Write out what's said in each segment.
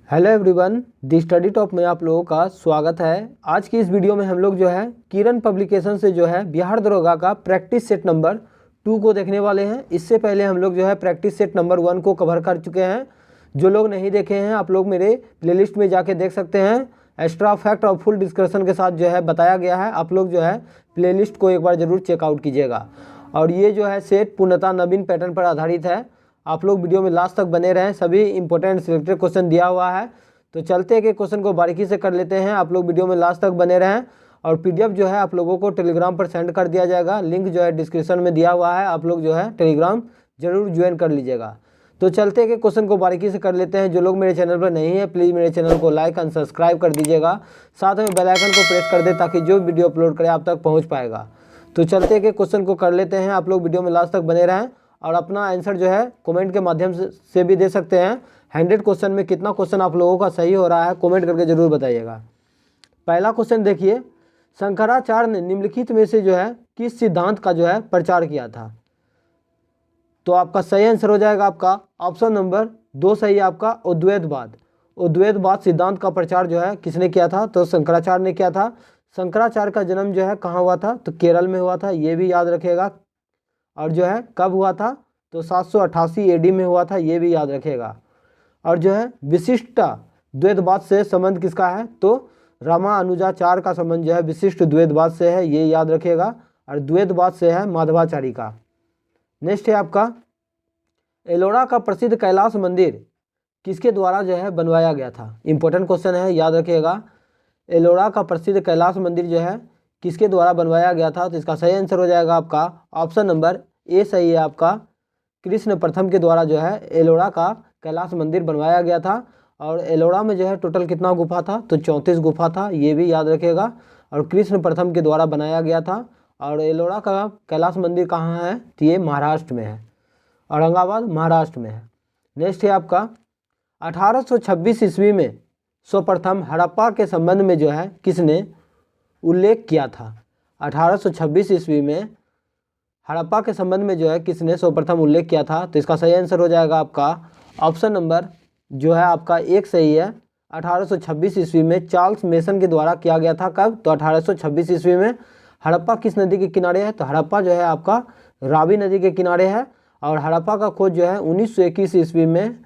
Hello everyone, दी study top में आप लोगों का स्वागत है। आज की इस वीडियो में हम लोग जो है किरण पब्लिकेशन से जो है बिहार दरोगा का प्रैक्टिस सेट नंबर 2 को देखने वाले हैं। इससे पहले हम लोग जो है प्रैक्टिस सेट नंबर 1 को कवर कर चुके हैं। जो लोग नहीं देखे हैं आप लोग मेरे प्लेलिस्ट में जाके देख सकते हैं। एक्स्ट्रा फैक्ट और फुल डिस्कशन के साथ जो है बताया गया है। आप लोग जो है प्लेलिस्ट को एक बार ज़रूर चेकआउट कीजिएगा। और ये जो है सेट पूर्णतः नवीन पैटर्न पर आधारित है। आप लोग वीडियो में लास्ट तक बने रहें, सभी इंपॉर्टेंट सिलेक्टेड क्वेश्चन दिया हुआ है। तो चलते हैं कि क्वेश्चन को बारीकी से कर लेते हैं। आप लोग वीडियो में लास्ट तक बने रहें। और पीडीएफ जो है आप लोगों को टेलीग्राम पर सेंड कर दिया जाएगा। लिंक जो है डिस्क्रिप्शन में दिया हुआ है। आप लोग जो है टेलीग्राम जरूर ज्वाइन कर लीजिएगा। तो चलते हैं कि क्वेश्चन को बारीकी से कर लेते हैं। जो लोग मेरे चैनल पर नहीं है प्लीज़ मेरे चैनल को लाइक एंड सब्सक्राइब कर दीजिएगा। साथ में बेल आइकन को प्रेस कर दे ताकि जो वीडियो अपलोड करें आप तक पहुँच पाएगा। तो चलते हैं कि क्वेश्चन को कर लेते हैं। आप लोग वीडियो में लास्ट तक बने रहें और अपना आंसर जो है कमेंट के माध्यम से भी दे सकते हैं। 100 क्वेश्चन में कितना क्वेश्चन आप लोगों का सही हो रहा है कमेंट करके जरूर बताइएगा। पहला क्वेश्चन देखिए, शंकराचार्य ने निम्नलिखित में से जो है किस सिद्धांत का जो है प्रचार किया था? तो आपका सही आंसर हो जाएगा आपका ऑप्शन नंबर 2 सही है आपका अद्वैतवाद। अद्वैतवाद सिद्धांत का प्रचार जो है किसने किया था? तो शंकराचार्य ने किया था। शंकराचार्य का जन्म जो है कहाँ हुआ था? तो केरल में हुआ था, ये भी याद रखिएगा। और जो है कब हुआ था? तो 788 एडी में हुआ था, ये भी याद रखिएगा। और जो है विशिष्ट द्वैतवाद से संबंध किसका है? तो रामानुजाचार्य का संबंध जो है विशिष्ट द्वैतवाद से है, ये याद रखिएगा। और द्वैतवाद से है माधवाचार्य का। नेक्स्ट है आपका, एलोरा का प्रसिद्ध कैलाश मंदिर किसके द्वारा जो है बनवाया गया था? इंपॉर्टेंट क्वेश्चन है, याद रखिएगा। एलोरा का प्रसिद्ध कैलाश मंदिर जो है किसके द्वारा बनवाया गया था? तो इसका सही आंसर हो जाएगा आपका ऑप्शन नंबर ए सही है आपका। कृष्ण प्रथम के द्वारा जो है एलोरा का कैलाश मंदिर बनवाया गया था। और एलोरा में जो है टोटल कितना गुफा था? तो 34 गुफा था, ये भी याद रखिएगा। और कृष्ण प्रथम के द्वारा बनाया गया था। और एलोरा का कैलाश मंदिर कहाँ है? तो ये महाराष्ट्र में है, औरंगाबाद महाराष्ट्र में है। नेक्स्ट है आपका, 1826 ईस्वी में सर्वप्रथम हड़प्पा के संबंध में जो है किसने उल्लेख किया था? 1826 ईस्वी में हड़प्पा के संबंध में जो है किसने सर्वप्रथम उल्लेख किया था? तो इसका सही आंसर हो जाएगा आपका ऑप्शन नंबर जो है आपका 1 सही है। 1826 ईस्वी में चार्ल्स मेसन के द्वारा किया गया था। कब? तो 1826 ईस्वी में। हड़प्पा किस नदी के किनारे है? तो हड़प्पा जो है आपका रावी नदी के किनारे है। और हड़प्पा का खोज जो है 1921 ईस्वी में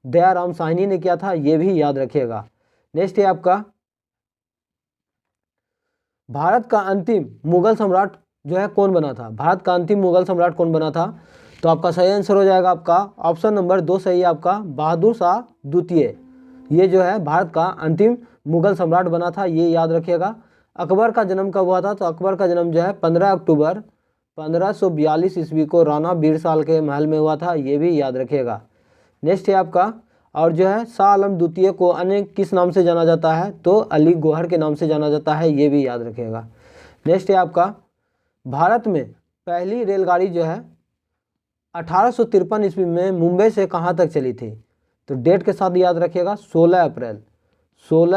दयाराम साहनी ने किया था, ये भी याद रखिएगा। नेक्स्ट है आपका, भारत का अंतिम मुगल सम्राट जो है कौन बना था? भारत का अंतिम मुगल सम्राट कौन बना था? तो आपका सही आंसर हो जाएगा आपका ऑप्शन नंबर 2 सही है आपका, बहादुर शाह द्वितीय। ये जो है भारत का अंतिम मुगल सम्राट बना था, ये याद रखिएगा। अकबर का जन्म कब हुआ था? तो अकबर का जन्म जो है 15 अक्टूबर 1542 ईस्वी को राणा बीरसाल के महल में हुआ था, ये भी याद रखिएगा। नेक्स्ट है आपका, और जो है शाह आलम द्वितीय को अन्य किस नाम से जाना जाता है? तो अली गौहर के नाम से जाना जाता है, ये भी याद रखिएगा। नेक्स्ट है आपका, भारत में पहली रेलगाड़ी जो है 1853 ईस्वी में मुंबई से कहाँ तक चली थी? तो डेट के साथ याद रखिएगा, 16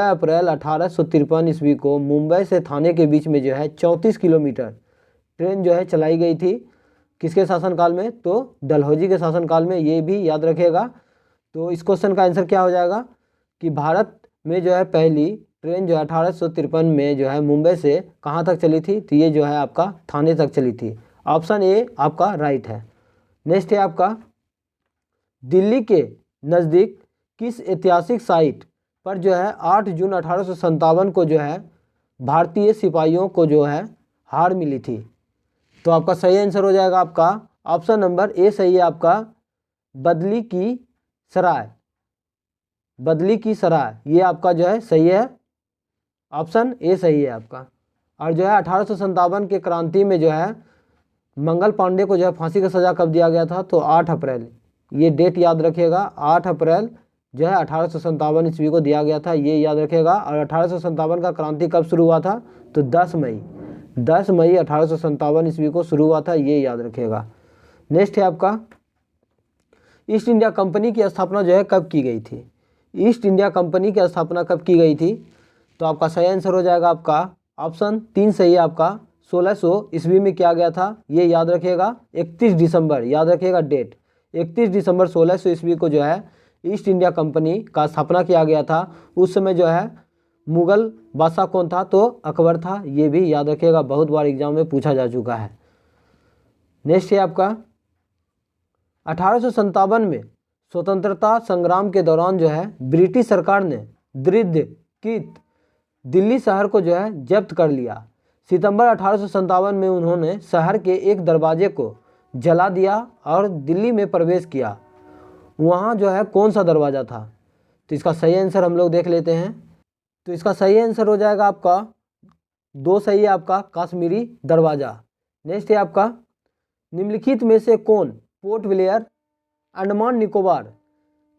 अप्रैल 1853 ईस्वी को मुंबई से थाने के बीच में जो है 34 किलोमीटर ट्रेन जो है चलाई गई थी। किसके शासनकाल में? तो डलहौजी के शासनकाल में, ये भी याद रखिएगा। तो इस क्वेश्चन का आंसर क्या हो जाएगा कि भारत में जो है पहली ट्रेन जो है 1853 में जो है मुंबई से कहाँ तक चली थी? तो ये जो है आपका थाने तक चली थी। ऑप्शन ए आपका राइट है। नेक्स्ट है आपका, दिल्ली के नज़दीक किस ऐतिहासिक साइट पर जो है 8 जून 1857 को जो है भारतीय सिपाहियों को जो है हार मिली थी? तो आपका सही आंसर हो जाएगा आपका ऑप्शन नंबर ए सही है आपका, बदली की सराय। बदली की सराय ये आपका जो है सही है, ऑप्शन ए सही है आपका। और जो है 1857 के क्रांति में जो है मंगल पांडे को जो है फांसी की सज़ा कब दिया गया था? तो 8 अप्रैल, ये डेट याद रखिएगा। 8 अप्रैल जो है 1857 ईस्वी को दिया गया था, ये याद रखिएगा। और 1857 का क्रांति कब शुरू हुआ था? तो 10 मई 1857 ईस्वी को शुरू हुआ था, ये याद रखिएगा। नेक्स्ट है आपका, ईस्ट इंडिया कंपनी की स्थापना जो है कब की गई थी? ईस्ट इंडिया कंपनी की स्थापना कब की गई थी? तो आपका सही आंसर हो जाएगा आपका ऑप्शन 3 सही है आपका, 1600 ईस्वी में किया गया था, ये याद रखिएगा। 31 दिसंबर याद रखिएगा डेट, 31 दिसंबर 1600 ईस्वी को जो है ईस्ट इंडिया कंपनी का स्थापना किया गया था, उस समय जो है मुगल बादशाह कौन था? तो अकबर था। ये भी याद रखिएगा, बहुत बार एग्जाम में पूछा जा चुका है। नेक्स्ट है आपका 1857 में स्वतंत्रता संग्राम के दौरान जो है ब्रिटिश सरकार ने दृढ़ दिल्ली शहर को जो है जब्त कर लिया। सितंबर 1857 में उन्होंने शहर के एक दरवाजे को जला दिया और दिल्ली में प्रवेश किया। वहाँ जो है कौन सा दरवाज़ा था? तो इसका सही आंसर हम लोग देख लेते हैं। तो इसका सही आंसर हो जाएगा आपका 2 सही है आपका काश्मीरी दरवाज़ा। नेक्स्ट है आपका निम्नलिखित में से कौन पोर्ट ब्लेयर अंडमान निकोबार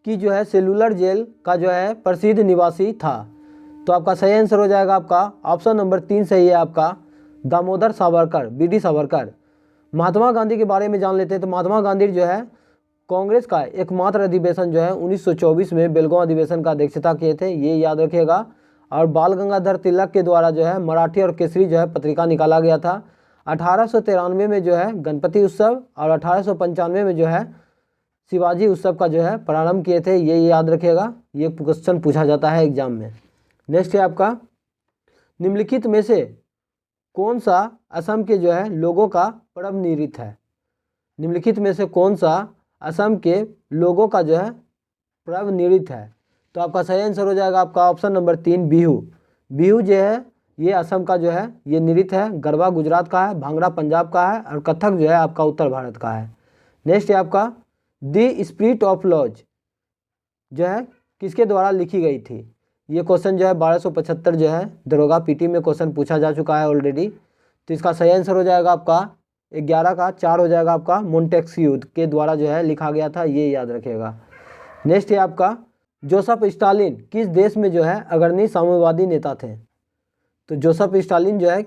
की जो है सेलुलर जेल का जो है प्रसिद्ध निवासी था? तो आपका सही आंसर हो जाएगा आपका ऑप्शन नंबर 3 सही है आपका दामोदर सावरकर, बीडी सावरकर। महात्मा गांधी के बारे में जान लेते हैं। तो महात्मा गांधी जो है कांग्रेस का एकमात्र अधिवेशन जो है 1924 में बेलगांव अधिवेशन का अध्यक्षता किए थे, ये याद रखिएगा। और बाल गंगाधर तिलक के द्वारा जो है मराठी और केसरी जो है पत्रिका निकाला गया था। 1893 में जो है गणपति उत्सव और 1895 में जो है शिवाजी उत्सव का जो है प्रारंभ किए थे, ये याद रखिएगा, ये क्वेश्चन पूछा जाता है एग्जाम में। नेक्स्ट है आपका निम्नलिखित में से कौन सा असम के जो है लोगों का पर्व नृत्य है? निम्नलिखित में से कौन सा असम के लोगों का जो है पर्व नृत्य है? तो आपका सही आंसर हो जाएगा आपका ऑप्शन नंबर 3 बिहू। बिहू जो है ये असम का जो है ये नृत्य है। गरबा गुजरात का है, भांगड़ा पंजाब का है और कथक जो है आपका उत्तर भारत का है। नेक्स्ट है आपका द स्पिरिट ऑफ लॉज जो है किसके द्वारा लिखी गई थी? ये क्वेश्चन जो है 1275 जो है दरोगा पीटी में क्वेश्चन पूछा जा चुका है ऑलरेडी। तो इसका सही आंसर हो जाएगा आपका 11 का 4 हो जाएगा आपका मोंटेस्क्यू के द्वारा जो है लिखा गया था, ये याद रखिएगा। नेक्स्ट है आपका जोसेफ स्टालिन किस देश में जो है अग्रणी साम्यवादी नेता थे? तो जोसेफ स्टालिन जो है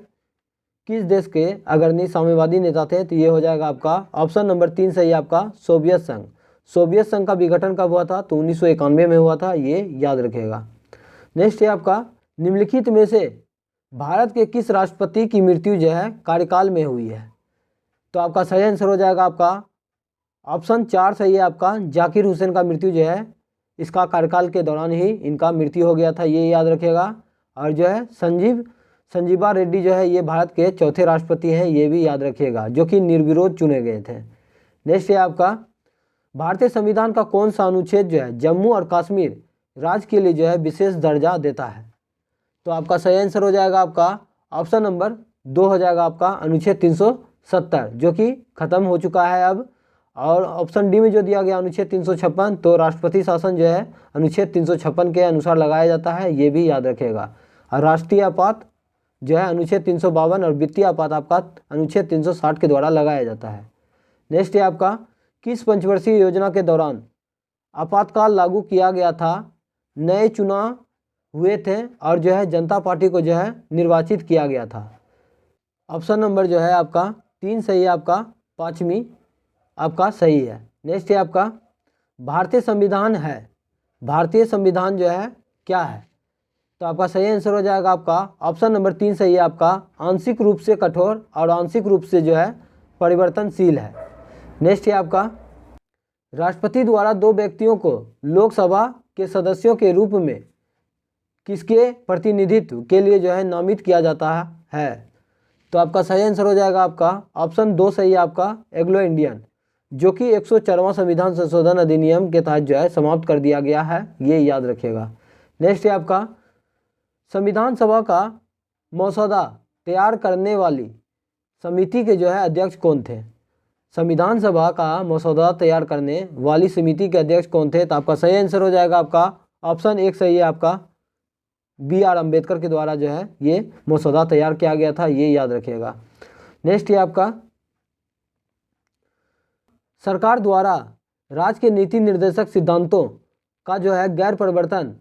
किस देश के अग्रणी साम्यवादी नेता थे? तो ये हो जाएगा आपका ऑप्शन नंबर 3 सही आपका सोवियत संघ। सोवियत संघ का विघटन कब हुआ था? तो 1991 में हुआ था, ये याद रखिएगा। नेक्स्ट है आपका निम्नलिखित में से भारत के किस राष्ट्रपति की मृत्यु जो है कार्यकाल में हुई है? तो आपका सही आंसर हो जाएगा आपका ऑप्शन 4 सही है आपका जाकिर हुसैन का मृत्यु जो है इसका कार्यकाल के दौरान ही इनका मृत्यु हो गया था, ये याद रखिएगा। और जो है संजीवा रेड्डी जो है ये भारत के चौथे राष्ट्रपति हैं, ये भी याद रखिएगा, जो कि निर्विरोध चुने गए थे। नेक्स्ट है आपका भारतीय संविधान का कौन सा अनुच्छेद जो है जम्मू और कश्मीर राज्य के लिए जो है विशेष दर्जा देता है? तो आपका सही आंसर हो जाएगा आपका ऑप्शन नंबर 2 हो जाएगा आपका अनुच्छेद 370 जो कि खत्म हो चुका है अब। और ऑप्शन डी में जो दिया गया अनुच्छेद 356, तो राष्ट्रपति शासन जो है अनुच्छेद 356 के अनुसार लगाया जाता है, ये भी याद रखेगा। और राष्ट्रीय आपात जो है अनुच्छेद 352 और वित्तीय आपात आपका अनुच्छेद 360 के द्वारा लगाया जाता है। नेक्स्ट है आपका किस पंचवर्षीय योजना के दौरान आपातकाल लागू किया गया था, नए चुनाव हुए थे और जो है जनता पार्टी को जो है निर्वाचित किया गया था? ऑप्शन नंबर जो है आपका 3 सही है आपका, 5वीं आपका सही है। नेक्स्ट है आपका भारतीय संविधान है, भारतीय संविधान जो है क्या है? तो आपका सही आंसर हो जाएगा आपका ऑप्शन नंबर 3 सही है आपका आंशिक रूप से कठोर और आंशिक रूप से जो है परिवर्तनशील है। नेक्स्ट है आपका राष्ट्रपति द्वारा 2 व्यक्तियों को लोकसभा के सदस्यों के रूप में किसके प्रतिनिधित्व के लिए जो है नामित किया जाता है? तो आपका सही आंसर हो जाएगा आपका ऑप्शन 2 सही है आपका एंग्लो इंडियन, जो कि 104वां संविधान संशोधन अधिनियम के तहत जो है समाप्त कर दिया गया है, ये याद रखिएगा। नेक्स्ट है आपका संविधान सभा का मसौदा तैयार करने वाली समिति के जो है अध्यक्ष कौन थे? संविधान सभा का मसौदा तैयार करने वाली समिति के अध्यक्ष कौन थे? तो आपका सही आंसर हो जाएगा आपका ऑप्शन 1 सही है आपका BR अम्बेडकर के द्वारा जो है ये मसौदा तैयार किया गया था, ये याद रखिएगा। नेक्स्ट है आपका सरकार द्वारा राज्य के नीति निर्देशक सिद्धांतों का जो है गैर परिवर्तन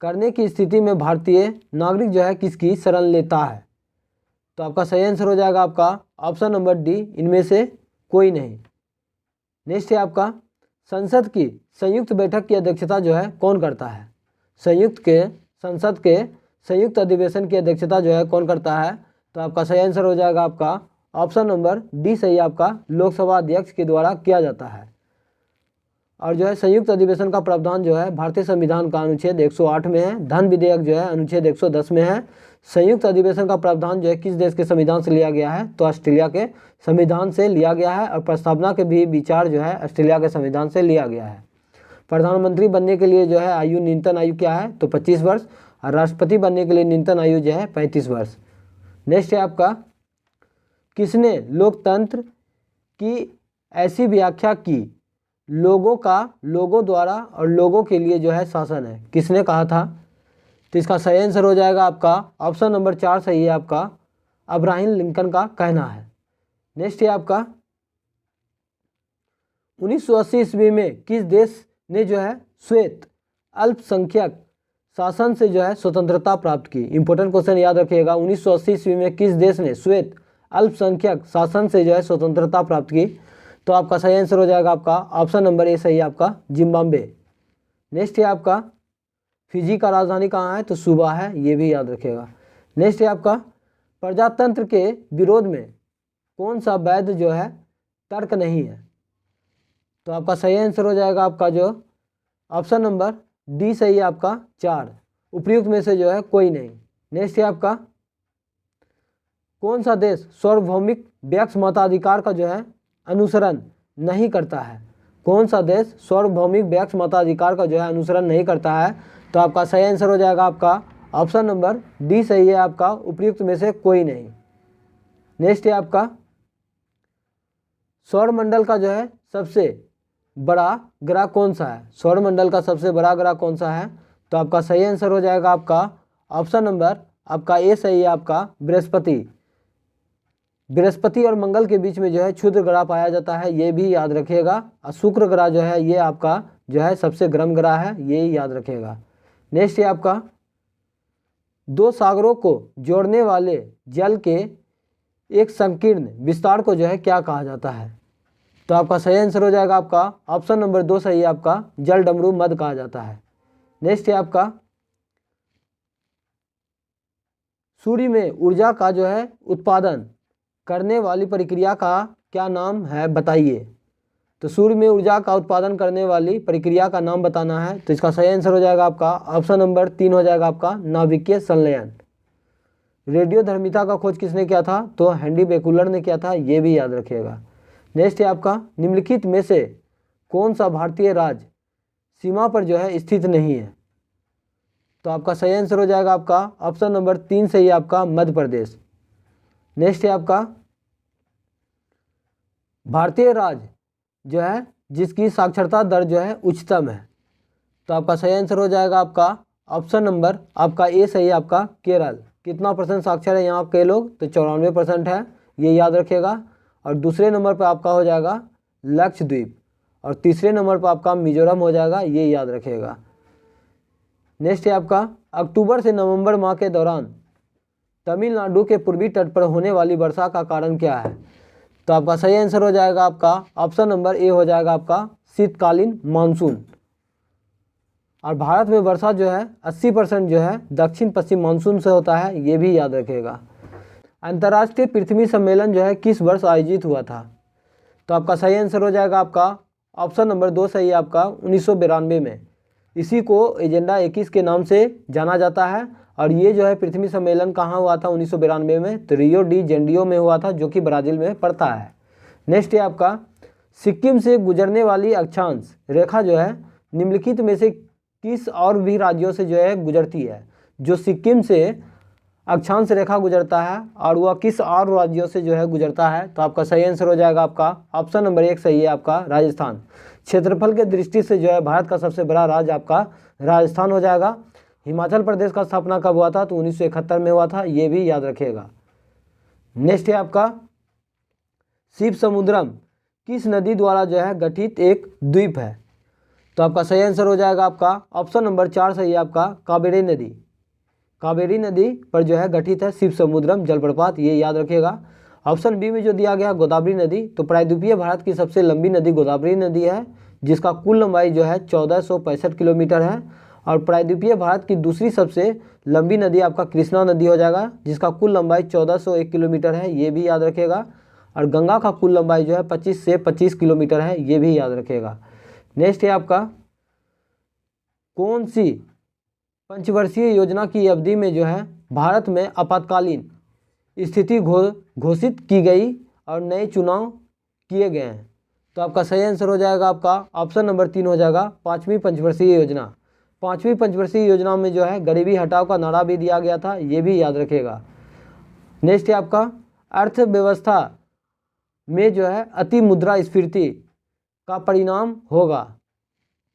करने की स्थिति में भारतीय नागरिक जो है किसकी शरण लेता है? तो आपका सही आंसर हो जाएगा आपका ऑप्शन नंबर डी, इनमें से कोई नहीं। नेक्स्ट है आपका संसद की संयुक्त बैठक की अध्यक्षता जो है कौन करता है? संसद के संयुक्त अधिवेशन की अध्यक्षता जो है कौन करता है? तो आपका सही आंसर हो जाएगा आपका ऑप्शन नंबर डी सही आपका लोकसभा अध्यक्ष के द्वारा किया जाता है। और जो है संयुक्त अधिवेशन का प्रावधान जो है भारतीय संविधान का अनुच्छेद 108 में है। धन विधेयक जो है अनुच्छेद 110 में है। संयुक्त अधिवेशन का प्रावधान जो है किस देश के संविधान से लिया गया है, तो ऑस्ट्रेलिया के संविधान से लिया गया है। और प्रस्तावना के भी विचार जो है ऑस्ट्रेलिया के संविधान से लिया गया है। प्रधानमंत्री बनने के लिए जो है आयु, न्यूनतम आयु क्या है, तो 25 वर्ष। और राष्ट्रपति बनने के लिए न्यूनतम आयु जो है 35 वर्ष। नेक्स्ट है आपका, किसने लोकतंत्र की ऐसी व्याख्या की, लोगों का लोगों द्वारा और लोगों के लिए जो है शासन है, किसने कहा था, तो इसका सही आंसर हो जाएगा आपका ऑप्शन नंबर 4 सही है आपका, अब्राहम लिंकन का कहना है। नेक्स्ट है आपका, 1980 ईस्वी में किस देश ने जो है श्वेत अल्पसंख्यक शासन से जो है स्वतंत्रता प्राप्त की। इंपॉर्टेंट क्वेश्चन याद रखिएगा, 1980 ईस्वी में किस देश ने श्वेत अल्पसंख्यक शासन से जो है स्वतंत्रता प्राप्त की, तो आपका सही आंसर हो जाएगा आपका ऑप्शन नंबर ए सही है आपका, जिम्बाब्वे। नेक्स्ट है आपका, फिजी का राजधानी कहाँ है, तो सूबा है, ये भी याद रखिएगा। नेक्स्ट है आपका, प्रजातंत्र के विरोध में कौन सा वैध जो है तर्क नहीं है, तो आपका सही आंसर हो जाएगा आपका जो ऑप्शन नंबर डी सही है आपका 4, उपयुक्त में से जो है कोई नहीं। नेक्स्ट है आपका, कौन सा देश सार्वभौमिक व्यक्ति मताधिकार का जो है अनुसरण नहीं करता है, कौन सा देश सार्वभौमिक व्यक्ति मताधिकार का जो है अनुसरण नहीं करता है, तो आपका सही आंसर हो जाएगा आपका ऑप्शन नंबर डी सही है आपका, उपयुक्त में से कोई नहीं। नेक्स्ट है आपका, सौरमंडल का जो है सबसे बड़ा ग्रह कौन सा है, सौरमंडल का सबसे बड़ा ग्रह कौन सा है, तो आपका सही आंसर हो जाएगा आपका ऑप्शन नंबर आपका ए सही है आपका, बृहस्पति। बृहस्पति और मंगल के बीच में जो है क्षुद्र ग्रह पाया जाता है, ये भी याद रखिएगा। और शुक्र ग्रह जो है ये आपका जो है सबसे गर्म ग्रह है, ये याद रखिएगा। नेक्स्ट है आपका, दो सागरों को जोड़ने वाले जल के एक संकीर्ण विस्तार को जो है क्या कहा जाता है, तो आपका सही आंसर हो जाएगा आपका ऑप्शन नंबर 2 सही है आपका, जल डमरू मद कहा जाता है। नेक्स्ट है आपका, सूर्य में ऊर्जा का जो है उत्पादन करने वाली प्रक्रिया का क्या नाम है, बताइए। तो सूर्य में ऊर्जा का उत्पादन करने वाली प्रक्रिया का नाम बताना है, तो इसका सही आंसर हो जाएगा आपका ऑप्शन नंबर 3 हो जाएगा आपका, नाभिकीय संलयन। रेडियोधर्मिता का खोज किसने किया था, तो हेनरी बेकुलर ने किया था, ये भी याद रखिएगा। नेक्स्ट है आपका, निम्नलिखित में से कौन सा भारतीय राज्य सीमा पर जो है स्थित नहीं है, तो आपका सही आंसर हो जाएगा आपका ऑप्शन नंबर 3 सही है आपका, मध्य प्रदेश। नेक्स्ट है आपका, भारतीय राज्य जो है जिसकी साक्षरता दर जो है उच्चतम है, तो आपका सही आंसर हो जाएगा आपका ऑप्शन नंबर आपका ए सही है आपका, केरल। कितना परसेंट साक्षर है यहाँ के लोग, तो 94% है, ये याद रखिएगा। और दूसरे नंबर पर आपका हो जाएगा लक्षद्वीप, और तीसरे नंबर पर आपका मिजोरम हो जाएगा, ये याद रखिएगा। नेक्स्ट है आपका, अक्टूबर से नवंबर माह के दौरान तमिलनाडु के पूर्वी तट पर होने वाली वर्षा का कारण क्या है, तो आपका सही आंसर हो जाएगा आपका ऑप्शन नंबर ए हो जाएगा आपका, शीतकालीन मानसून। और भारत में वर्षा जो है 80% जो है दक्षिण पश्चिम मानसून से होता है, ये भी याद रखिएगा। अंतर्राष्ट्रीय पृथ्वी सम्मेलन जो है किस वर्ष आयोजित हुआ था, तो आपका सही आंसर हो जाएगा आपका ऑप्शन नंबर 2 सही है आपका, 1992 में। इसी को एजेंडा 21 के नाम से जाना जाता है। और ये जो है पृथ्वी सम्मेलन कहाँ हुआ था 1992 में, तो रियो डी जेनेरियो में हुआ था, जो कि ब्राज़ील में पड़ता है। नेक्स्ट है आपका, सिक्किम से गुजरने वाली अक्षांश रेखा जो है निम्नलिखित में से किस और भी राज्यों से जो है गुजरती है, जो सिक्किम से अक्षांश रेखा गुजरता है और वह किस और राज्यों से जो है गुजरता है, तो आपका सही आंसर हो जाएगा आपका ऑप्शन नंबर 1 सही है आपका, राजस्थान। क्षेत्रफल के दृष्टि से जो है भारत का सबसे बड़ा राज्य आपका राजस्थान हो जाएगा। हिमाचल प्रदेश का स्थापना कब हुआ था, तो 1971 में हुआ था, ये भी याद रखिएगा। नेक्स्ट है आपका, शिव समुद्रम किस नदी द्वारा जो है गठित एक द्वीप है, तो आपका सही आंसर हो जाएगा आपका ऑप्शन नंबर 4 सही है आपका, कावेरी नदी। कावेरी नदी पर जो है गठित है शिव समुद्रम जलप्रपात, ये याद रखिएगा। ऑप्शन बी में जो दिया गया गोदावरी नदी, तो प्रायद्वीपीय भारत की सबसे लंबी नदी गोदावरी नदी है, जिसका कुल लंबाई जो है 1465 किलोमीटर है। और प्रायद्वीपीय भारत की दूसरी सबसे लंबी नदी आपका कृष्णा नदी हो जाएगा, जिसका कुल लंबाई 1401 किलोमीटर है, ये भी याद रखिएगा। और गंगा का कुल लंबाई जो है 25 से 25 किलोमीटर है, ये भी याद रखिएगा। नेक्स्ट है आपका कौन सी पंचवर्षीय योजना की अवधि में जो है भारत में आपातकालीन स्थिति घोषित की गई और नए चुनाव किए गए हैं। तो आपका सही आंसर हो जाएगा आपका ऑप्शन नंबर 3 हो जाएगा पाँचवीं पंचवर्षीय योजना। पाँचवीं पंचवर्षीय योजना में जो है गरीबी हटाओ का नारा भी दिया गया था, ये भी याद रखिएगा। नेक्स्ट है आपका अर्थव्यवस्था में जो है अति मुद्रास्फीति का परिणाम होगा।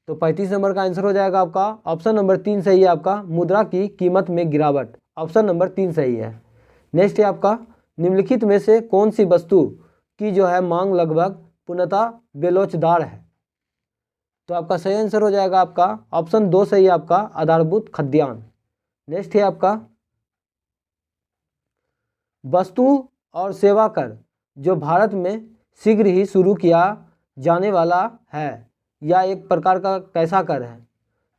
तो 35 नंबर का आंसर हो जाएगा आपका ऑप्शन नंबर 3 सही है आपका मुद्रा की कीमत में गिरावट। ऑप्शन नंबर 3 सही है। नेक्स्ट है आपका निम्नलिखित में से कौन सी वस्तु की जो है मांग लगभग पूर्णतः बेलोचदार है। तो आपका सही आंसर हो जाएगा आपका ऑप्शन 2 सही है आपका आधारभूत खाद्यान्न। नेक्स्ट है आपका वस्तु और सेवा कर जो भारत में शीघ्र ही शुरू किया जाने वाला है या एक प्रकार का कैसा कर है।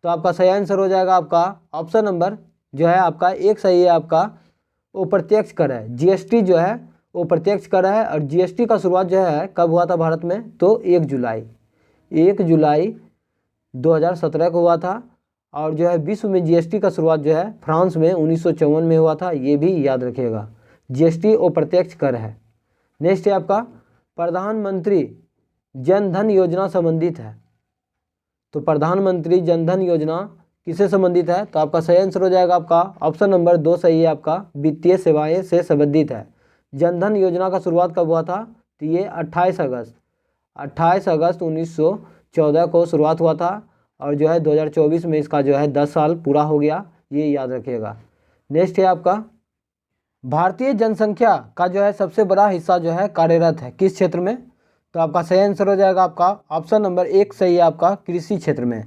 तो आपका सही आंसर हो जाएगा आपका ऑप्शन नंबर जो है आपका 1 सही है आपका वो प्रत्यक्ष कर है। जीएसटी जो है वो प्रत्यक्ष कर है और जीएसटी का शुरुआत जो है कब हुआ था भारत में, तो 1 जुलाई 2017 को हुआ था। और जो है विश्व में जीएसटी का शुरुआत जो है फ्रांस में 1954 में हुआ था, ये भी याद रखिएगा। जीएसटी वो प्रत्यक्ष कर है। नेक्स्ट है आपका प्रधानमंत्री जन धन योजना संबंधित है। तो प्रधानमंत्री जन धन योजना किससे संबंधित है। तो आपका सही आंसर हो जाएगा आपका ऑप्शन नंबर 2 सही है आपका वित्तीय सेवाएं से संबंधित है। जन धन योजना का शुरुआत कब हुआ था, तो ये 28 अगस्त 1914 को शुरुआत हुआ था और जो है 2024 में इसका जो है 10 साल पूरा हो गया, ये याद रखिएगा। नेक्स्ट है आपका भारतीय जनसंख्या का जो है सबसे बड़ा हिस्सा जो है कार्यरत है किस क्षेत्र में। तो आपका सही आंसर हो जाएगा आपका ऑप्शन नंबर 1 सही है आपका कृषि क्षेत्र में।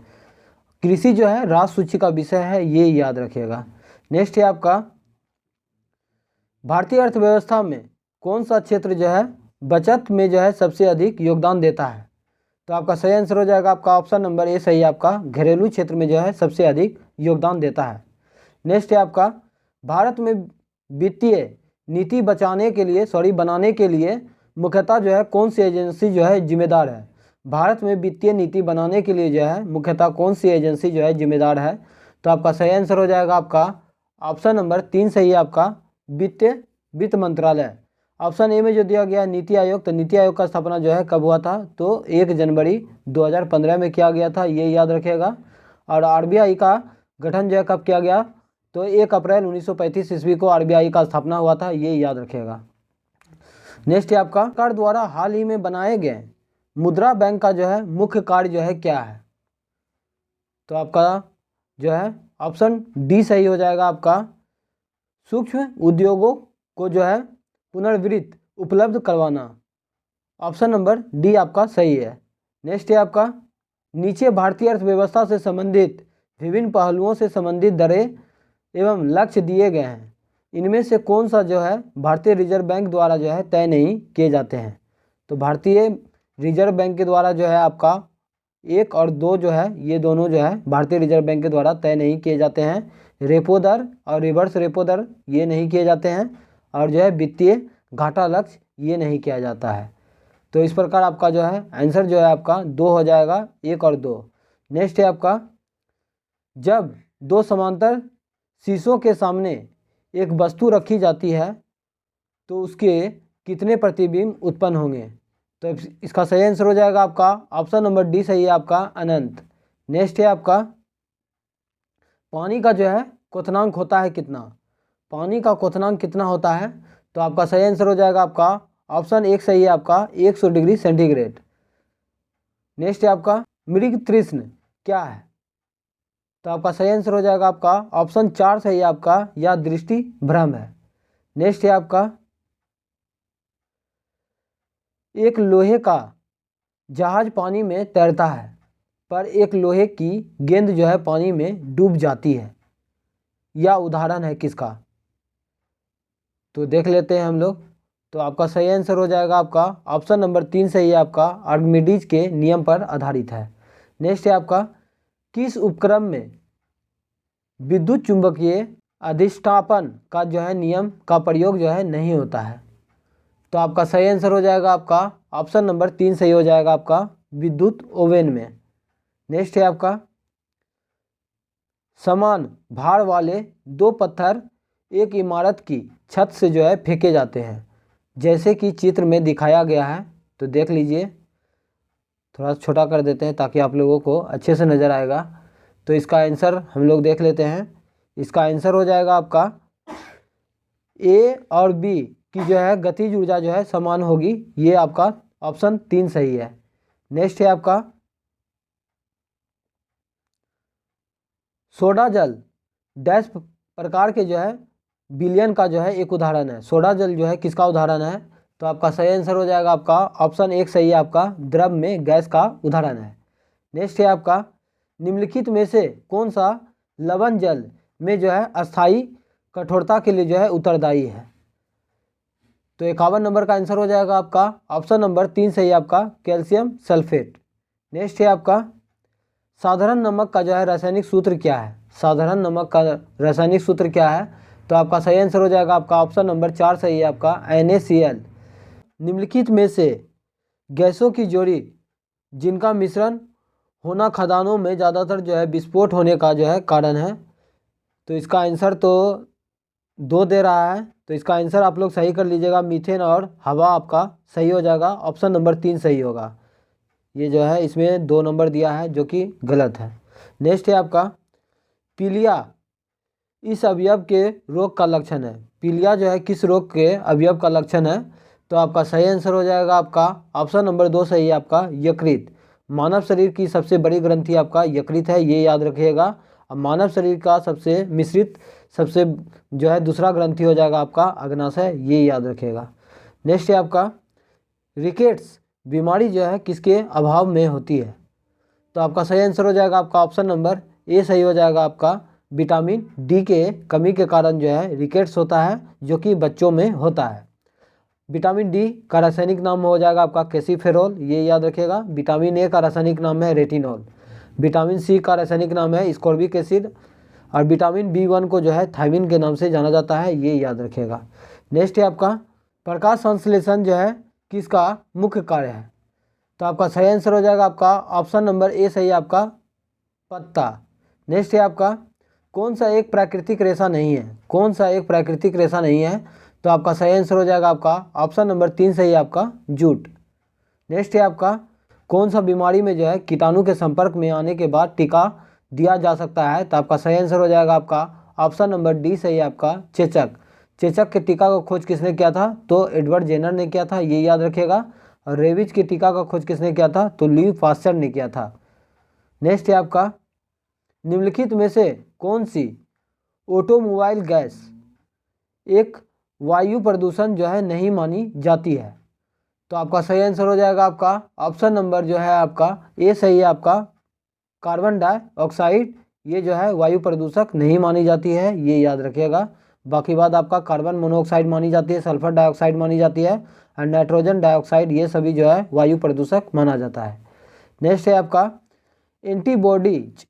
कृषि जो है राष्ट्र सूची का विषय है, ये याद रखिएगा। नेक्स्ट है आपका भारतीय अर्थव्यवस्था में कौन सा क्षेत्र जो है बचत में जो है सबसे अधिक योगदान देता है। तो आपका सही आंसर हो जाएगा आपका ऑप्शन नंबर ए सही है आपका घरेलू क्षेत्र में जो है सबसे अधिक योगदान देता है। नेक्स्ट है आपका भारत में वित्तीय नीति बनाने के लिए मुख्यतः जो है कौन सी एजेंसी जो है जिम्मेदार है। भारत में वित्तीय नीति बनाने के लिए जो है मुख्यतः कौन सी एजेंसी जो है जिम्मेदार है। तो आपका सही आंसर हो जाएगा आपका ऑप्शन नंबर 3 सही है आपका वित्त मंत्रालय। ऑप्शन ए में जो दिया गया है नीति आयोग, तो नीति आयोग का स्थापना जो है कब हुआ था, तो 1 जनवरी 2015 में किया गया था, ये याद रखिएगा। और आरबीआई का गठन जो है कब किया गया, तो 1 अप्रैल 1935 ईस्वी को आरबीआई का स्थापना हुआ था, ये याद रखिएगा। नेक्स्ट है आपका सरकार द्वारा हाल ही में बनाए गए मुद्रा बैंक का जो है मुख्य कार्य जो है क्या है। तो आपका जो है ऑप्शन डी सही हो जाएगा आपका सूक्ष्म उद्योगों को जो है पुनर्वित्त उपलब्ध करवाना। ऑप्शन नंबर डी आपका सही है। नेक्स्ट है आपका नीचे भारतीय अर्थव्यवस्था से संबंधित विभिन्न पहलुओं से संबंधित दरें एवं लक्ष्य दिए गए हैं, इनमें से कौन सा जो है भारतीय रिजर्व बैंक द्वारा जो है तय नहीं किए जाते हैं। तो भारतीय रिजर्व बैंक के द्वारा जो है आपका 1 और 2 जो है ये दोनों जो है भारतीय रिजर्व बैंक के द्वारा तय नहीं किए जाते हैं। रेपो दर और रिवर्स रेपो दर ये नहीं किए जाते हैं और जो है वित्तीय घाटा लक्ष्य ये नहीं किया जाता है। तो इस प्रकार आपका जो है आंसर जो है आपका 2 हो जाएगा, 1 और 2। नेक्स्ट है आपका जब 2 समांतर शीशों के सामने एक वस्तु रखी जाती है तो उसके कितने प्रतिबिंब उत्पन्न होंगे। तो इसका सही आंसर हो जाएगा आपका ऑप्शन नंबर डी सही है आपका अनंत। नेक्स्ट है आपका पानी का जो है क्वथनांक होता है कितना। पानी का क्वथनांक कितना होता है। तो आपका सही आंसर हो जाएगा आपका ऑप्शन 1 सही है आपका 100 डिग्री सेंटीग्रेड। नेक्स्ट है आपका मृग तृष्ण क्या है। तो आपका सही आंसर हो जाएगा आपका ऑप्शन 4 सही है आपका या दृष्टि भ्रम है। नेक्स्ट है आपका एक लोहे का जहाज पानी में तैरता है पर एक लोहे की गेंद जो है पानी में डूब जाती है, यह उदाहरण है किसका। तो देख लेते हैं हम लोग। तो आपका सही आंसर हो जाएगा आपका ऑप्शन नंबर 3 सही है आपका आर्किमिडीज के नियम पर आधारित है। नेक्स्ट है आपका किस उपक्रम में विद्युत चुंबकीय अधिष्ठापन का जो है नियम का प्रयोग जो है नहीं होता है। तो आपका सही आंसर हो जाएगा आपका ऑप्शन नंबर 3 सही हो जाएगा आपका विद्युत ओवन में। नेक्स्ट है आपका समान भार वाले दो पत्थर एक इमारत की छत से जो है फेंके जाते हैं, जैसे कि चित्र में दिखाया गया है। तो देख लीजिए, थोड़ा छोटा कर देते हैं ताकि आप लोगों को अच्छे से नज़र आएगा। तो इसका आंसर हम लोग देख लेते हैं। इसका आंसर हो जाएगा आपका ए और बी की जो है गतिज ऊर्जा जो है समान होगी। ये आपका ऑप्शन 3 सही है। नेक्स्ट है आपका सोडा जल डैश प्रकार के जो है विलयन का जो है एक उदाहरण है। सोडा जल जो है किसका उदाहरण है? तो आपका सही आंसर हो जाएगा आपका ऑप्शन 1 सही है, आपका द्रव में गैस का उदाहरण है। नेक्स्ट है आपका निम्नलिखित में से कौन सा लवण जल में जो है अस्थायी कठोरता के लिए जो है उत्तरदायी है? तो 51 नंबर का आंसर हो जाएगा आपका ऑप्शन नंबर 3 सही है, आपका कैल्शियम सल्फेट। नेक्स्ट है आपका साधारण नमक का जो है रासायनिक सूत्र क्या है? साधारण नमक का रासायनिक सूत्र क्या है? तो आपका सही आंसर हो जाएगा आपका ऑप्शन नंबर 4 सही है, आपका NaCl। निम्नलिखित में से गैसों की जोड़ी जिनका मिश्रण होना खदानों में ज़्यादातर जो है विस्फोट होने का जो है कारण है। तो इसका आंसर तो 2 दे रहा है, तो इसका आंसर आप लोग सही कर लीजिएगा। मीथेन और हवा आपका सही हो जाएगा, ऑप्शन नंबर 3 सही होगा। ये जो है इसमें 2 नंबर दिया है जो कि गलत है। नेक्स्ट है आपका पीलिया इस अवयव के रोग का लक्षण है। पीलिया जो है किस रोग के अवयव का लक्षण है? तो आपका सही आंसर हो जाएगा आपका ऑप्शन नंबर 2 सही है, आपका यकृत। मानव शरीर की सबसे बड़ी ग्रंथि आपका यकृत है, ये याद रखिएगा। अब मानव शरीर का सबसे मिश्रित सबसे जो है दूसरा ग्रंथि हो जाएगा आपका अग्नाशय, ये याद रखिएगा। नेक्स्ट है आपका रिकेट्स बीमारी जो है किसके अभाव में होती है? तो आपका सही आंसर हो जाएगा आपका ऑप्शन नंबर ए सही हो जाएगा, आपका विटामिन डी के कमी के कारण जो है रिकेट्स होता है, जो कि बच्चों में होता है। विटामिन डी का रासायनिक नाम हो जाएगा आपका कैल्सिफेरॉल, ये याद रखिएगा। विटामिन ए का रासायनिक नाम है रेटिनॉल। विटामिन सी का रासायनिक नाम है स्कॉर्बिक एसिड। और विटामिन B1 को जो है थायमिन के नाम से जाना जाता है, ये याद रखिएगा। नेक्स्ट है आपका प्रकाश संश्लेषण जो है किसका मुख्य कार्य है? तो आपका सही आंसर हो जाएगा आपका ऑप्शन नंबर ए सही है, आपका पत्ता। नेक्स्ट है आपका कौन सा एक प्राकृतिक रेशा नहीं है? कौन सा एक प्राकृतिक रेशा नहीं है? तो आपका सही आंसर हो जाएगा आपका ऑप्शन नंबर 3 सही है, आपका जूट। नेक्स्ट है आपका कौन सा बीमारी में जो है कीटाणु के संपर्क में आने के बाद टीका दिया जा सकता है? तो आपका सही आंसर हो जाएगा आपका ऑप्शन नंबर डी सही है, आपका चेचक। चेचक के टीका का खोज किसने किया था? तो एडवर्ड जेनर ने किया था, ये याद रखिएगा। और रेबीज के टीका का खोज किसने किया था? तो ल्यूई पास्चर ने किया था। नेक्स्ट है आपका निम्नलिखित में से कौन सी ऑटोमोबाइल गैस एक वायु प्रदूषण जो है नहीं मानी जाती है? तो आपका सही आंसर हो जाएगा आपका ऑप्शन नंबर जो है आपका ए सही है, आपका कार्बन डाइऑक्साइड। ये जो है वायु प्रदूषक नहीं मानी जाती है, ये याद रखिएगा। बाकी बात आपका कार्बन मोनोऑक्साइड मानी जाती है, सल्फर डाइऑक्साइड मानी जाती है, और नाइट्रोजन डाइऑक्साइड, ये सभी जो है वायु प्रदूषक माना जाता है। नेक्स्ट है आपका एंटीबॉडीज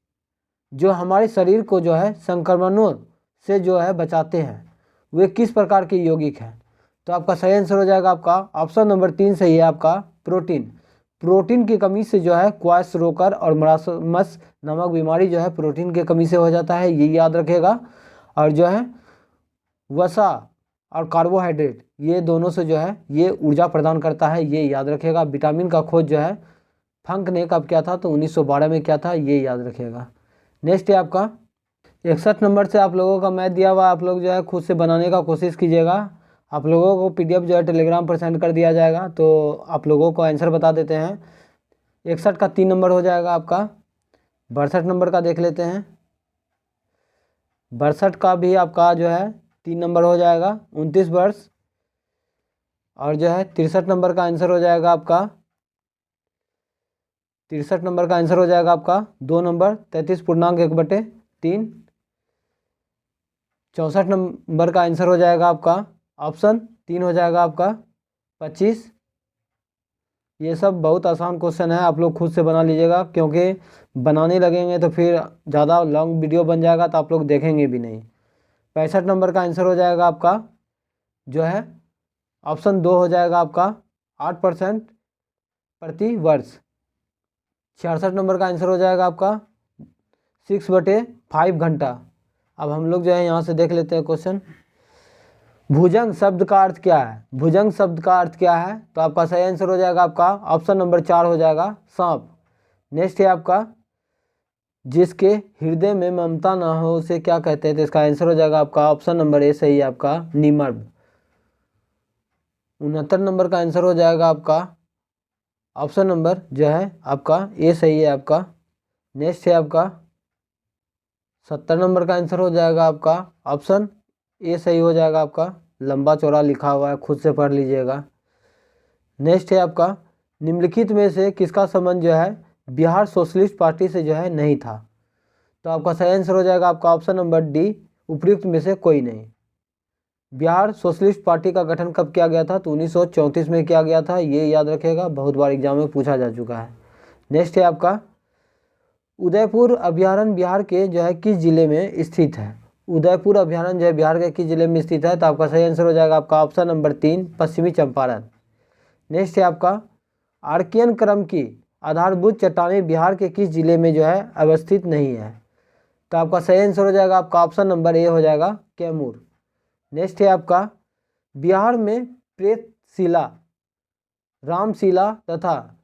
जो हमारे शरीर को जो है संक्रमणों से जो है बचाते हैं, वे किस प्रकार के यौगिक हैं? तो आपका सही आंसर हो जाएगा आपका ऑप्शन नंबर 3 सही है, आपका प्रोटीन। प्रोटीन की कमी से जो है क्वाशरोकर और मरासमस नामक बीमारी जो है प्रोटीन की कमी से हो जाता है, ये याद रखेगा। और जो है वसा और कार्बोहाइड्रेट, ये दोनों से जो है ये ऊर्जा प्रदान करता है, ये याद रखेगा। विटामिन का खोज जो है फंक ने कब किया था? तो 1912 में किया था, ये याद रखेगा। नेक्स्ट है आपका 61 नंबर से आप लोगों का मैथ दिया हुआ, आप लोग जो है खुद से बनाने का कोशिश कीजिएगा। आप लोगों को PDF जो है टेलीग्राम पर सेंड कर दिया जाएगा, तो आप लोगों को आंसर बता देते हैं। 61 का 3 नंबर हो जाएगा आपका। 62 नंबर का देख लेते हैं। 62 का भी आपका जो है 3 नंबर हो जाएगा, 29 वर्ष। और जो है 63 नंबर का आंसर हो जाएगा आपका 63 नंबर का आंसर हो जाएगा आपका 2 नंबर 33.1/3। 64 नंबर का आंसर हो जाएगा आपका ऑप्शन 3 हो जाएगा आपका 25। ये सब बहुत आसान क्वेश्चन है, आप लोग खुद से बना लीजिएगा, क्योंकि बनाने लगेंगे तो फिर ज़्यादा लॉन्ग वीडियो बन जाएगा तो आप लोग देखेंगे भी नहीं। 65 नंबर का आंसर हो जाएगा आपका जो है ऑप्शन 2 हो जाएगा आपका 8% प्रति वर्ष। 66 नंबर का आंसर हो जाएगा आपका 6/5 घंटा। अब हम लोग जो है यहाँ से देख लेते हैं क्वेश्चन। भुजंग शब्द का अर्थ क्या है? भुजंग शब्द का अर्थ क्या है? तो आपका सही आंसर हो जाएगा आपका ऑप्शन नंबर 4 हो जाएगा सांप। नेक्स्ट है आपका जिसके हृदय में ममता ना हो उसे क्या कहते हैं? तो इसका आंसर हो जाएगा आपका ऑप्शन नंबर ए सही है आपका निमर्द। 69 नंबर का आंसर हो जाएगा आपका ऑप्शन नंबर जो है आपका ए सही है आपका। नेक्स्ट है आपका 70 नंबर का आंसर हो जाएगा आपका ऑप्शन ए सही हो जाएगा आपका। लंबा चौड़ा लिखा हुआ है, खुद से पढ़ लीजिएगा। नेक्स्ट है आपका निम्नलिखित में से किसका संबंध जो है बिहार सोशलिस्ट पार्टी से जो है नहीं था? तो आपका सही आंसर हो जाएगा आपका ऑप्शन नंबर डी उपयुक्त में से कोई नहीं। बिहार सोशलिस्ट पार्टी का गठन कब किया गया था? तो 1934 में किया गया था, ये याद रखिएगा, बहुत बार एग्जाम में पूछा जा चुका है। नेक्स्ट है आपका उदयपुर अभ्यारण्य बिहार के जो है किस जिले में स्थित है? उदयपुर अभ्यारण्य जो है बिहार के किस जिले में स्थित है? तो आपका सही आंसर हो जाएगा आपका ऑप्शन नंबर 3 पश्चिमी चंपारण। नेक्स्ट है आपका आर्कियन क्रम की आधारभूत चट्टानें बिहार के किस जिले में जो है अवस्थित नहीं है? तो आपका सही आंसर हो जाएगा आपका ऑप्शन नंबर ए हो जाएगा कैमूर। नेक्स्ट है आपका बिहार में प्रेतशिला, रामशिला तथा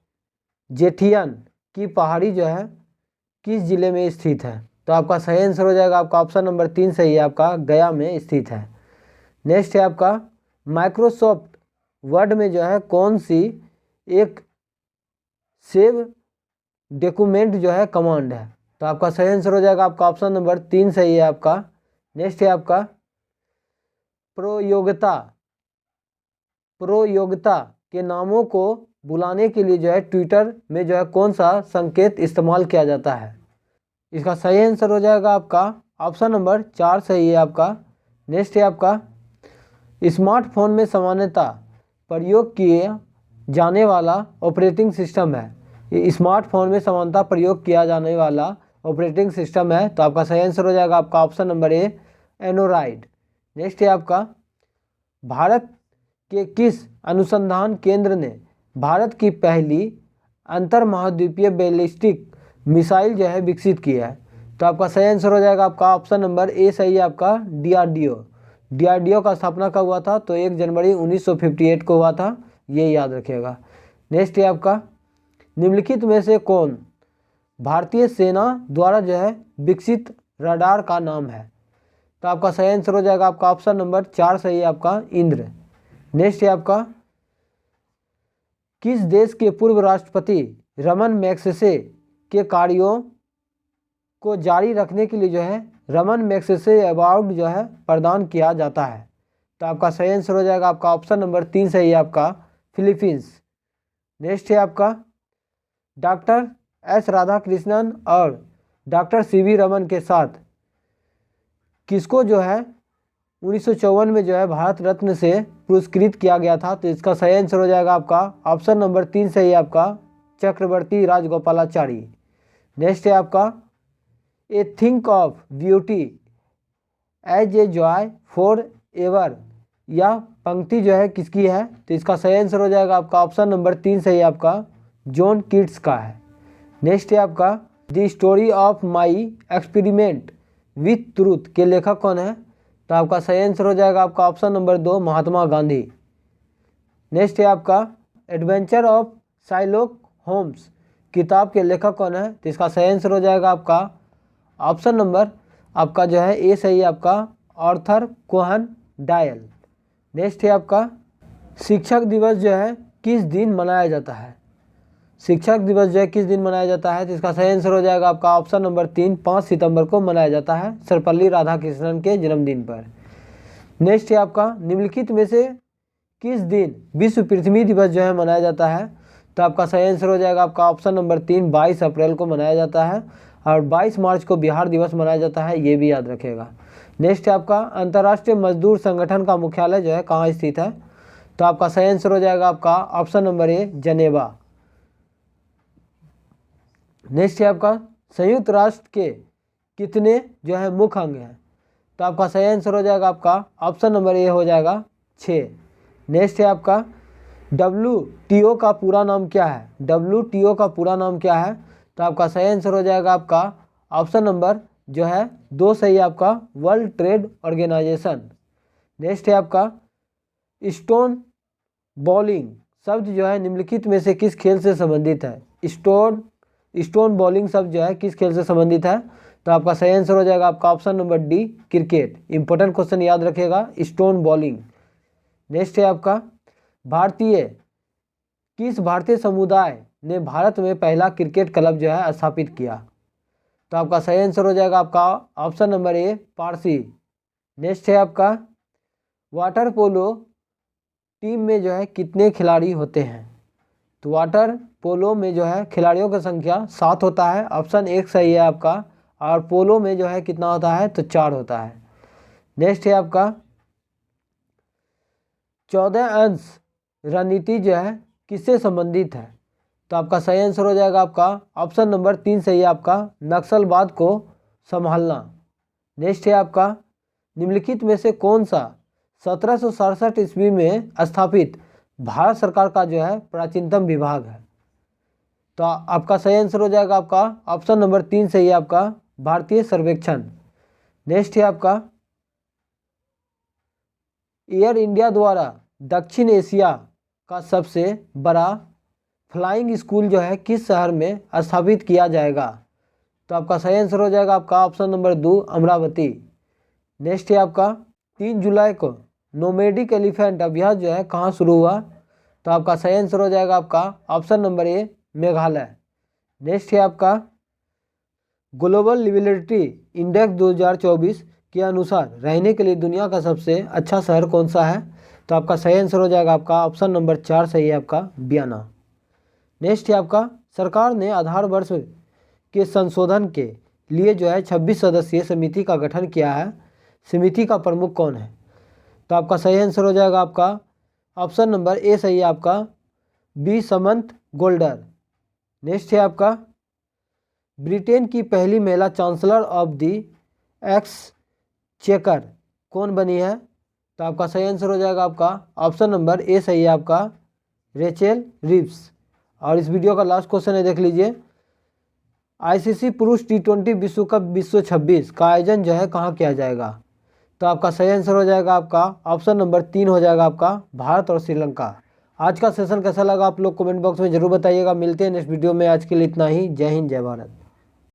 जेठियन की पहाड़ी जो है किस जिले में स्थित है? तो आपका सही आंसर हो जाएगा आपका ऑप्शन नंबर 3 सही है आपका गया में स्थित है। नेक्स्ट है आपका माइक्रोसॉफ्ट वर्ड में जो है कौन सी एक सेव डॉक्यूमेंट जो है कमांड है? तो आपका सही आंसर हो जाएगा आपका ऑप्शन नंबर 3 सही है आपका। नेक्स्ट है आपका प्रयोगता के नामों को बुलाने के लिए जो है ट्विटर में जो है कौन सा संकेत इस्तेमाल किया जाता है? इसका सही आंसर हो जाएगा आपका ऑप्शन नंबर 4 सही है आपका। नेक्स्ट है आपका स्मार्टफोन में सामान्यतः प्रयोग किया जाने वाला ऑपरेटिंग सिस्टम है। ये स्मार्टफोन में सामान्यतः प्रयोग किया जाने वाला ऑपरेटिंग सिस्टम है। तो आपका सही आंसर हो जाएगा आपका option number A Android. Next है आपका भारत के किस अनुसंधान केंद्र ने भारत की पहली अंतर्महाद्वीपीय बैलिस्टिक मिसाइल जो है विकसित किया है? तो आपका सही आंसर हो जाएगा आपका ऑप्शन नंबर ए सही है आपका डीआरडीओ। डीआरडीओ का स्थापना कब हुआ था? तो 1 जनवरी 1958 को हुआ था, ये याद रखिएगा। नेक्स्ट है आपका निम्नलिखित में से कौन भारतीय सेना द्वारा जो है विकसित रडार का नाम है? तो आपका सही आंसर हो जाएगा आपका ऑप्शन नंबर 4 सही है आपका इंद्र। नेक्स्ट है आपका किस देश के पूर्व राष्ट्रपति रमन मैग्सेसे के कार्यों को जारी रखने के लिए जो है रमन मैग्सेसे अवार्ड जो है प्रदान किया जाता है? तो आपका सही आंसर हो जाएगा आपका ऑप्शन नंबर 3 सही है आपका फिलीपींस। नेक्स्ट है आपका डॉक्टर एस राधाकृष्णन और डॉक्टर सीवी रमन के साथ किसको जो है 1954 में जो है भारत रत्न से पुरस्कृत किया गया था? तो इसका सही आंसर हो जाएगा आपका ऑप्शन नंबर 3 सही है आपका चक्रवर्ती राजगोपालाचारी। नेक्स्ट है आपका a thing of beauty is a joy forever, यह पंक्ति जो है किसकी है? तो इसका सही आंसर हो जाएगा आपका ऑप्शन नंबर 3 सही है आपका जॉन कीट्स का है। नेक्स्ट है आपका the story of my experiment with truth के लेखक कौन है? तो आपका सही आंसर हो जाएगा आपका option number 2 Mahatma Gandhi. Next है आपका एडवेंचर ऑफ शाइलॉक होम्स किताब के लेखक कौन है? तो इसका सही आंसर हो जाएगा आपका ऑप्शन नंबर आपका जो है ए सही है आपका आर्थर कोहन डायल। नेक्स्ट है आपका शिक्षक दिवस जो है किस दिन मनाया जाता है? शिक्षक दिवस जो है किस दिन मनाया जाता है? तो इसका सही आंसर हो जाएगा आपका ऑप्शन नंबर 3 5 सितंबर को मनाया जाता है सर्वपल्ली राधाकृष्णन के जन्मदिन पर। नेक्स्ट है आपका निम्नलिखित में से किस दिन विश्व पृथ्वी दिवस जो है मनाया जाता है? तो आपका सही आंसर हो जाएगा आपका ऑप्शन नंबर 3 22 अप्रैल को मनाया जाता है और 22 मार्च को बिहार दिवस मनाया जाता है, ये भी याद रखेगा। नेक्स्ट है आपका अंतर्राष्ट्रीय मजदूर संगठन का मुख्यालय जो है कहाँ स्थित है? तो आपका सही आंसर हो जाएगा आपका option number A Geneva. Next है आपका संयुक्त राष्ट्र के कितने जो है मुख्य अंग हैं? तो आपका सही आंसर हो जाएगा आपका ऑप्शन नंबर ए हो जाएगा 6। नेक्स्ट है आपका WTO का पूरा नाम क्या है? WTO का पूरा नाम क्या है? तो आपका सही आंसर हो जाएगा आपका ऑप्शन नंबर जो है 2 सही है आपका, वर्ल्ड ट्रेड ऑर्गेनाइजेशन। नेक्स्ट है आपका स्टोन बॉलिंग शब्द जो है निम्नलिखित में से किस खेल से संबंधित है। स्टोन बॉलिंग शब्द जो है किस खेल से संबंधित है। तो आपका सही आंसर हो जाएगा आपका option number D, cricket. Important question याद रखिएगा, स्टोन बॉलिंग। नेक्स्ट है आपका किस भारतीय समुदाय ने भारत में पहला क्रिकेट क्लब जो है स्थापित किया। तो आपका सही आंसर हो जाएगा आपका option number A, Parsi. Next है आपका वाटर पोलो टीम में जो है कितने खिलाड़ी होते हैं। तो वाटर पोलो में जो है खिलाड़ियों की संख्या 7 होता है, ऑप्शन 1 सही है आपका। और पोलो में जो है कितना होता है, तो 4 होता है। नेक्स्ट है आपका 14 अंश रणनीति जो है किससे संबंधित है। तो आपका सही आंसर हो जाएगा आपका ऑप्शन नंबर 3 सही है आपका, नक्सलवाद को संभालना। नेक्स्ट है आपका निम्नलिखित में से कौन सा 1767 ईस्वी में स्थापित भारत सरकार का जो है प्राचीनतम विभाग है। तो आपका सही आंसर हो जाएगा आपका ऑप्शन नंबर 3 सही है आपका, भारतीय सर्वेक्षण। नेक्स्ट है आपका एयर इंडिया द्वारा दक्षिण एशिया का सबसे बड़ा फ्लाइंग स्कूल जो है किस शहर में स्थापित किया जाएगा। तो आपका सही आंसर हो जाएगा आपका ऑप्शन नंबर 2, अमरावती। नेक्स्ट है आपका 3 जुलाई को नोमैडिक एलिफेंट अभ्यास जो है कहाँ शुरू हुआ। तो आपका सही आंसर हो जाएगा आपका option number A, Meghalaya. Next है आपका ग्लोबल लिविलिटी इंडेक्स 2024 के अनुसार रहने के लिए दुनिया का सबसे अच्छा शहर कौन सा है। तो आपका सही आंसर हो जाएगा आपका ऑप्शन नंबर 4 सही है आपका, वियना। नेक्स्ट है आपका सरकार ने आधार वर्ष के संशोधन के लिए जो है 26 सदस्यीय समिति का गठन किया है। समिति का प्रमुख कौन है। तो आपका सही आंसर हो जाएगा आपका ऑप्शन नंबर ए सही है आपका, बी, समंत गोल्डर। नेक्स्ट है आपका ब्रिटेन की पहली महिला चांसलर ऑफ द एक्सचेकर कौन बनी है। तो आपका सही आंसर हो जाएगा आपका ऑप्शन नंबर ए सही है आपका, रेचेल रिव्स। और इस वीडियो का लास्ट क्वेश्चन है, देख लीजिए। आईसीसी पुरुष T20 विश्व कप 2026 का आयोजन जो है कहाँ किया जाएगा। तो आपका सही आंसर हो जाएगा आपका ऑप्शन नंबर 3 हो जाएगा आपका, भारत और श्रीलंका। आज का सेशन कैसा लगा आप लोग कमेंट बॉक्स में जरूर बताइएगा। मिलते हैं नेक्स्ट वीडियो में, आज के लिए इतना ही। जय हिंद, जय भारत।